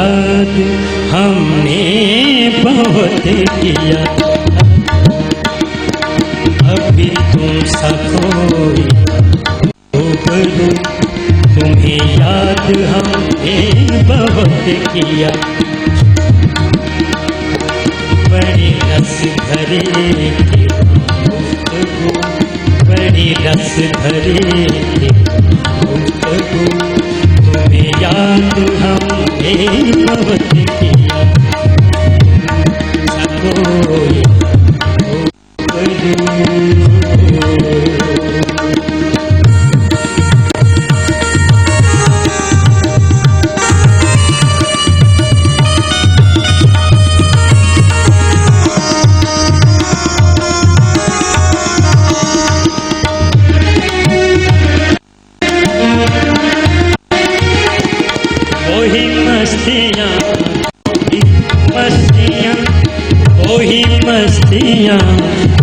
याद हमने बहुत किया, अभी तुम सा कोई रूबरू, तुम्हें याद हमने बहुत किया। बड़ी रस भरे थे गुफ्तगू, बड़ी रस भरे थे गुफ्तगू, तुम्हें याद हमने बहुत किया, कोई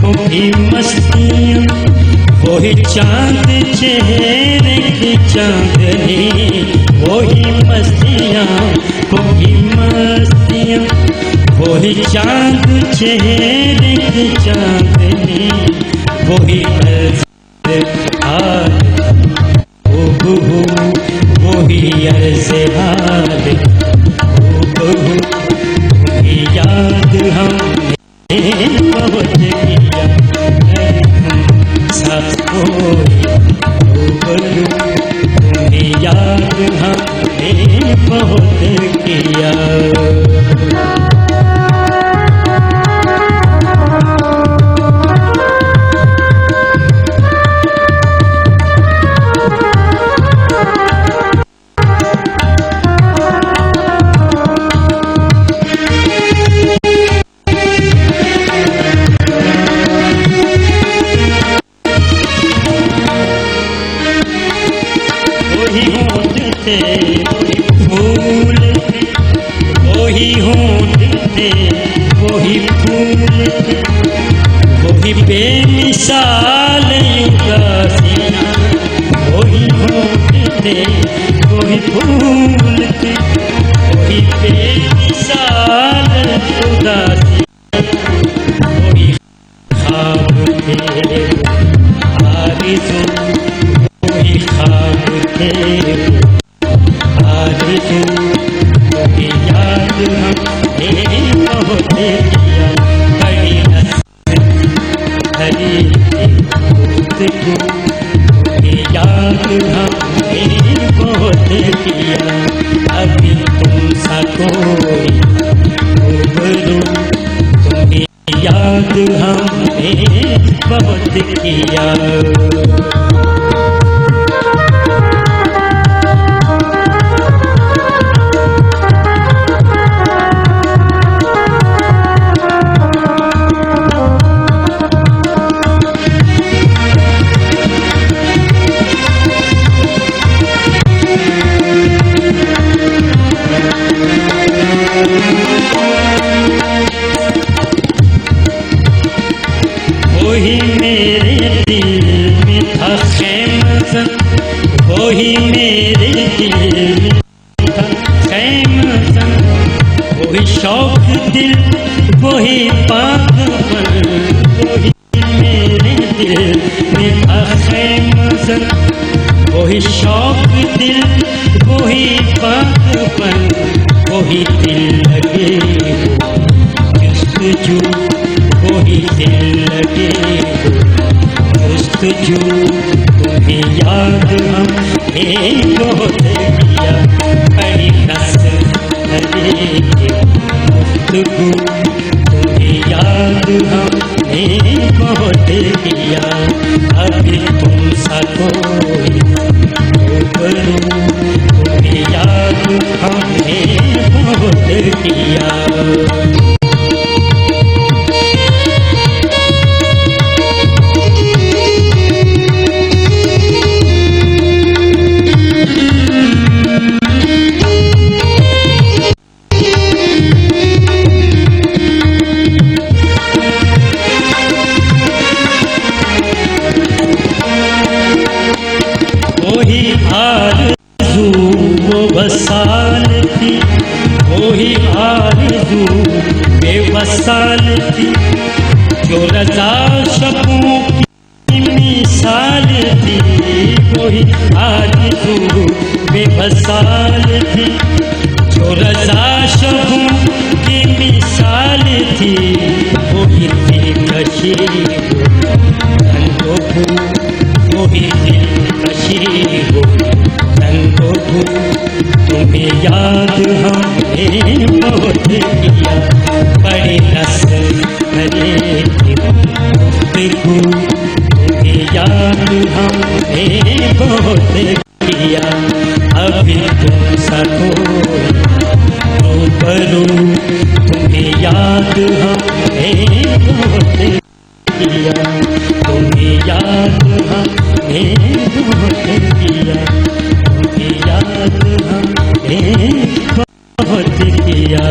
वही मस्तियाँ, वही चाँद चेहरे की चाँदनी, वही मस्तियाँ, वही मस्तियाँ, वही चाँद चेहरे की चाँदनी, वही हाल हूबहू, वही अर्ज़ हाल हूबहू, वही याद हमने बहुत किया, सब कोई रूबरू, तुम्हें याद हमने बहुत किया। फूल वही होंठ थे, वही फूल थे, वही बेमिसाल उदासियाँ, वही होंठ थे, वही फूल थे, वही बेमिसाल उदासियाँ, वही ख्वाब थे आरज़ू, वही ख्वाब थे आरज़ू, वही याद हमने बहुत किया, बड़ी रस भरी गुफ्तगू, वही याद हमने बहुत किया, अभी तुम सा कोई रूबरू, तुम्हें याद हमने बहुत किया। वही मेरे दिल में था ख़ैमज़न, वही मेरे दिल में था ख़ैमज़न, वही शौक़ दिल, वही पागलपन, वही मेरे दिल में था ख़ैमज़न, वही शौक़ दिल, वही पागलपन, वही दिल लगे जुस्तजू, वही दिल लगे जुस्तजू, तुम्हें याद हमने बहुत किया, बड़ी रस भरे गुफ्तगू, तुम्हें याद हमने बहुत किया, अभी तुम सा कोई रूबरू, तुम्हें याद हमने बहुत किया। वही आरज़ू वो वसाल थी, वही आरज़ू बेवसाल थी, जो रज़ा शबों की मिसाल थी। वही आरज़ू बेवसाल थी, जो रज़ा शबों की मिसाल थी। वही दिलकशी हो, वही दिलकशी हो रंगो हो। तुम्हें याद हमने बहुत किया, बड़े रस भरे गुफ्तगू। तुम्हें याद हमने बहुत किया, अभी तुम सको रूबरू। तुम्हें याद हमने बहुत किया, तुम्हें याद हमने बहुत किया, तुम्हें याद हमने बहुत किया।